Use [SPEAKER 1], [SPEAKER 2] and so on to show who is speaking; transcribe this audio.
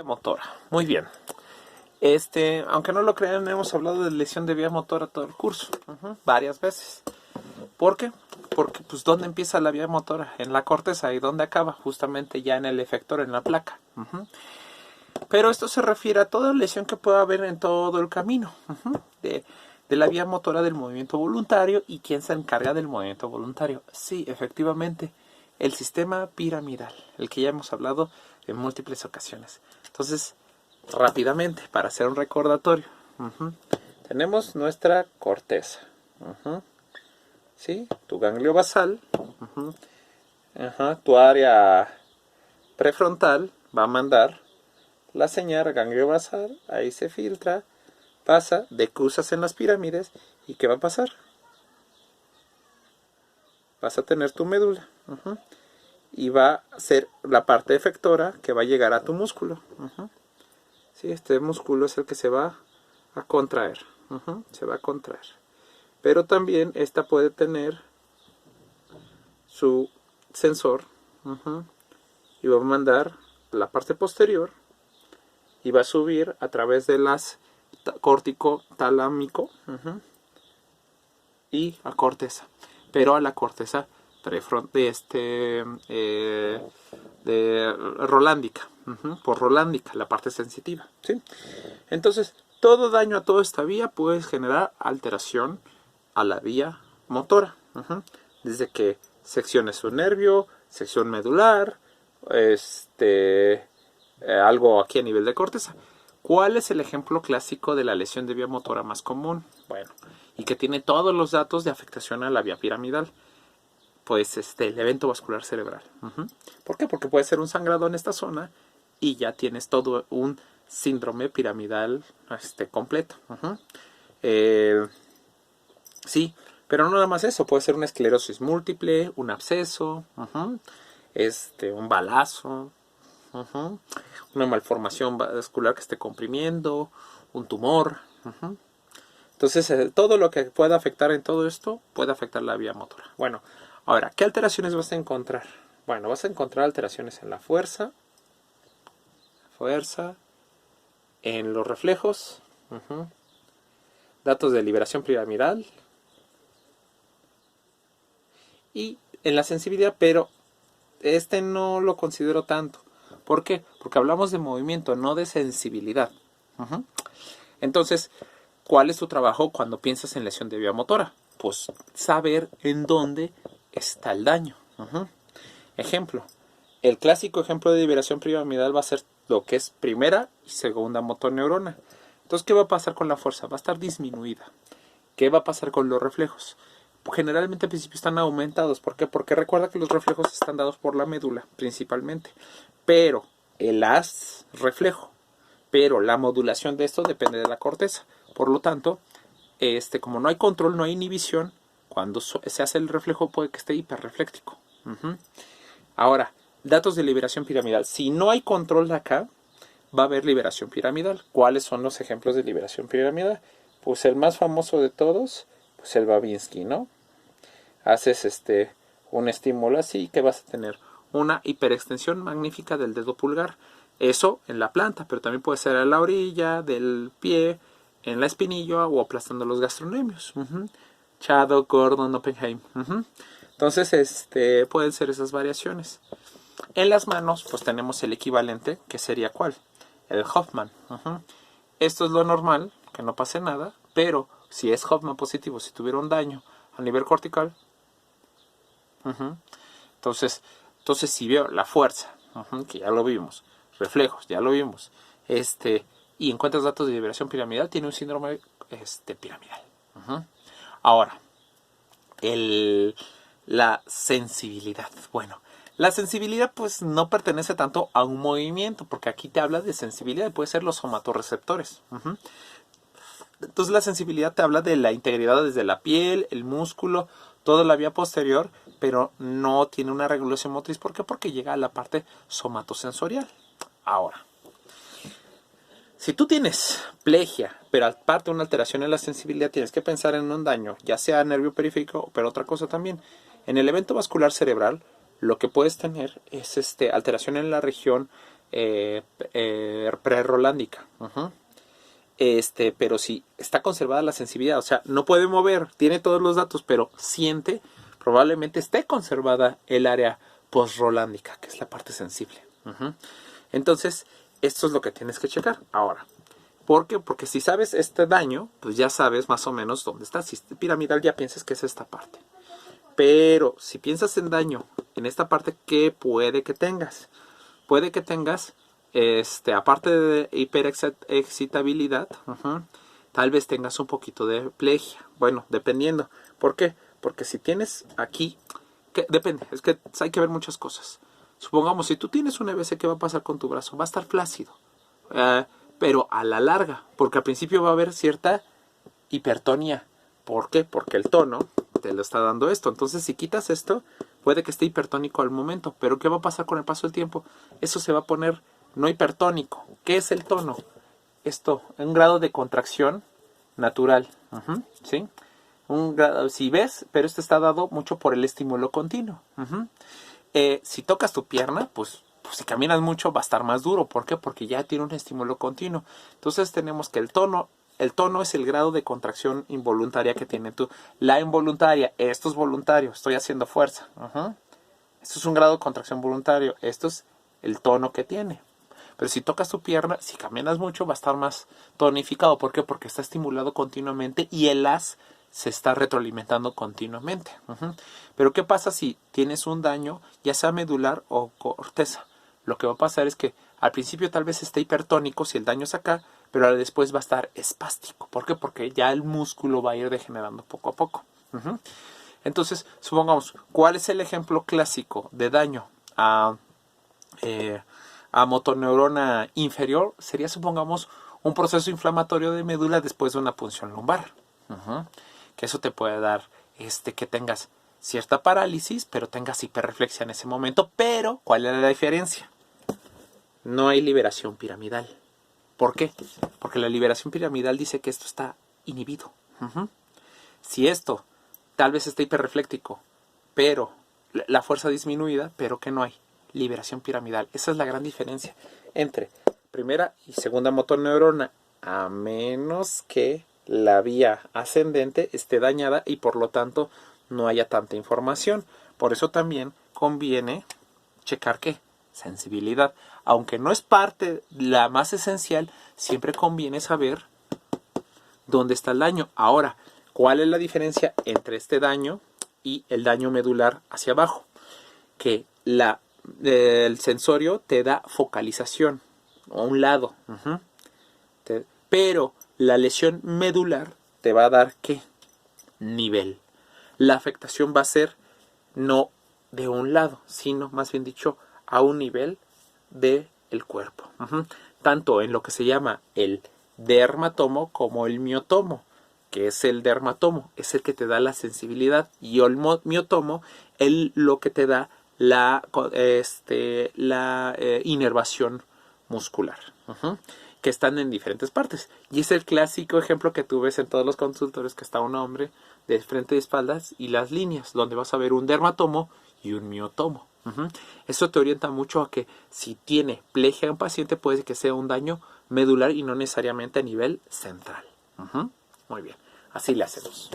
[SPEAKER 1] Motora. Muy bien. Aunque no lo crean, hemos hablado de lesión de vía motora todo el curso, varias veces. ¿Por qué? Porque, pues, ¿dónde empieza la vía motora? En la corteza. ¿Y dónde acaba? Justamente ya en el efector, en la placa. Pero esto se refiere a toda lesión que pueda haber en todo el camino de la vía motora del movimiento voluntario. ¿Y quién se encarga del movimiento voluntario? Sí, efectivamente, el sistema piramidal, el que ya hemos hablado en múltiples ocasiones. Entonces, rápidamente, para hacer un recordatorio, tenemos nuestra corteza, ¿sí? Tu ganglio basal, tu área prefrontal va a mandar la señal ganglio basal, ahí se filtra, pasa, decruzas en las pirámides, ¿y qué va a pasar? Vas a tener tu médula, y va a ser la parte efectora que va a llegar a tu músculo. ¿Sí? Este músculo es el que se va a contraer, se va a contraer. Pero también esta puede tener su sensor, y va a mandar la parte posterior y va a subir a través de las córtico talámico y a corteza, pero a la corteza de rolándica, por rolándica, la parte sensitiva, ¿sí? Entonces, todo daño a toda esta vía puede generar alteración a la vía motora, desde que secciones un nervio, sección medular, algo aquí a nivel de corteza. ¿Cuál es el ejemplo clásico de la lesión de vía motora más común? Bueno, y que tiene todos los datos de afectación a la vía piramidal. Pues el evento vascular cerebral. ¿Por qué? Porque puede ser un sangrado en esta zona y ya tienes todo un síndrome piramidal completo. Sí, pero no nada más eso. Puede ser una esclerosis múltiple, un absceso, un balazo, una malformación vascular que esté comprimiendo, un tumor. Entonces, todo lo que pueda afectar en todo esto puede afectar la vía motora. Bueno, ahora, ¿qué alteraciones vas a encontrar? Bueno, vas a encontrar alteraciones en la fuerza, en los reflejos, datos de liberación piramidal y en la sensibilidad, pero no lo considero tanto. ¿Por qué? Porque hablamos de movimiento, no de sensibilidad. Entonces, ¿cuál es tu trabajo cuando piensas en lesión de vía motora? Pues saber en dónde está el daño. Ejemplo, el clásico ejemplo de liberación piramidal va a ser lo que es primera y segunda motoneurona. Entonces, ¿qué va a pasar con la fuerza? Va a estar disminuida. ¿Qué va a pasar con los reflejos? Generalmente al principio están aumentados. ¿Por qué? Porque recuerda que los reflejos están dados por la médula, principalmente. Pero el haz reflejo. Pero la modulación de esto depende de la corteza. Por lo tanto, como no hay control, no hay inhibición, cuando se hace el reflejo puede que esté hiperrefléctico. Ahora, datos de liberación piramidal. Si no hay control de acá, va a haber liberación piramidal. ¿Cuáles son los ejemplos de liberación piramidal? Pues el más famoso de todos, pues el Babinski, ¿no? Haces un estímulo así que vas a tener una hiperextensión magnífica del dedo pulgar. Eso en la planta, pero también puede ser en la orilla del pie, en la espinilla o aplastando los gastronemios. Shadow, Gordon, Oppenheim. Entonces, pueden ser esas variaciones. En las manos, pues tenemos el equivalente, que sería ¿cuál? El Hoffman. Esto es lo normal, que no pase nada, pero si es Hoffman positivo, si tuviera un daño a nivel cortical, entonces si veo la fuerza, que ya lo vimos, reflejos, ya lo vimos, y encuentras datos de liberación piramidal, tiene un síndrome piramidal. Ahora, la sensibilidad. Bueno, la sensibilidad pues no pertenece tanto a un movimiento, porque aquí te habla de sensibilidad, puede ser los somatorreceptores. Entonces la sensibilidad te habla de la integridad desde la piel, el músculo, toda la vía posterior, pero no tiene una regulación motriz. ¿Por qué? Porque llega a la parte somatosensorial. Ahora, si tú tienes plegia, pero aparte una alteración en la sensibilidad, tienes que pensar en un daño, ya sea nervio periférico, pero otra cosa también. En el evento vascular cerebral, lo que puedes tener es alteración en la región prerolándica. Pero si está conservada la sensibilidad, o sea, no puede mover, tiene todos los datos, pero siente, probablemente esté conservada el área posrolándica, que es la parte sensible. Entonces, esto es lo que tienes que checar. Ahora, ¿por qué? Porque si sabes este daño, pues ya sabes más o menos dónde está. Si es piramidal, ya piensas que es esta parte. Pero si piensas en daño en esta parte, ¿qué puede que tengas? Puede que tengas, aparte de hiperexcitabilidad, tal vez tengas un poquito de plegia. Bueno, dependiendo. ¿Por qué? Porque si tienes aquí, depende, es que hay que ver muchas cosas. Supongamos, si tú tienes un EBC, ¿qué va a pasar con tu brazo? Va a estar flácido. Pero a la larga, porque al principio va a haber cierta hipertonía. ¿Por qué? Porque el tono te lo está dando esto. Entonces, si quitas esto, puede que esté hipertónico al momento. Pero ¿qué va a pasar con el paso del tiempo? Eso se va a poner no hipertónico. ¿Qué es el tono? Esto, un grado de contracción natural. ¿Sí? Un grado, si ves, pero esto está dado mucho por el estímulo continuo. Si tocas tu pierna, pues si caminas mucho va a estar más duro. ¿Por qué? Porque ya tiene un estímulo continuo. Entonces tenemos que el tono es el grado de contracción involuntaria que tiene tú. La involuntaria, esto es voluntario, estoy haciendo fuerza. Esto es un grado de contracción voluntario, esto es el tono que tiene. Pero si tocas tu pierna, si caminas mucho, va a estar más tonificado. ¿Por qué? Porque está estimulado continuamente y el haz se está retroalimentando continuamente. Pero ¿qué pasa si tienes un daño, ya sea medular o corteza? Lo que va a pasar es que al principio tal vez esté hipertónico si el daño es acá, pero después va a estar espástico. ¿Por qué? Porque ya el músculo va a ir degenerando poco a poco. Entonces, supongamos, ¿cuál es el ejemplo clásico de daño a motoneurona inferior? Sería, supongamos, un proceso inflamatorio de médula después de una punción lumbar. Que eso te puede dar que tengas cierta parálisis, pero tengas hiperreflexia en ese momento. Pero, ¿cuál es la diferencia? No hay liberación piramidal. ¿Por qué? Porque la liberación piramidal dice que esto está inhibido. Si esto tal vez está hiperrefléctico, pero la fuerza disminuida, pero que no hay liberación piramidal. Esa es la gran diferencia entre primera y segunda motoneurona, a menos que la vía ascendente esté dañada y por lo tanto no haya tanta información. Por eso también conviene checar ¿qué? Sensibilidad. Aunque no es parte la más esencial, siempre conviene saber dónde está el daño. Ahora, ¿cuál es la diferencia entre este daño y el daño medular hacia abajo? Que el sensorio te da focalización a un lado. Pero la lesión medular te va a dar ¿qué? Nivel. La afectación va a ser no de un lado, sino más bien dicho a un nivel del cuerpo. Tanto en lo que se llama el dermatomo como el miotomo. Que es el dermatomo, es el que te da la sensibilidad, y el miotomo es lo que te da la inervación muscular, que están en diferentes partes. Y es el clásico ejemplo que tú ves en todos los consultorios, que está un hombre de frente y espaldas y las líneas, donde vas a ver un dermatomo y un miotomo. Eso te orienta mucho a que si tiene plegia en paciente, puede que sea un daño medular y no necesariamente a nivel central. Muy bien, así le hacemos.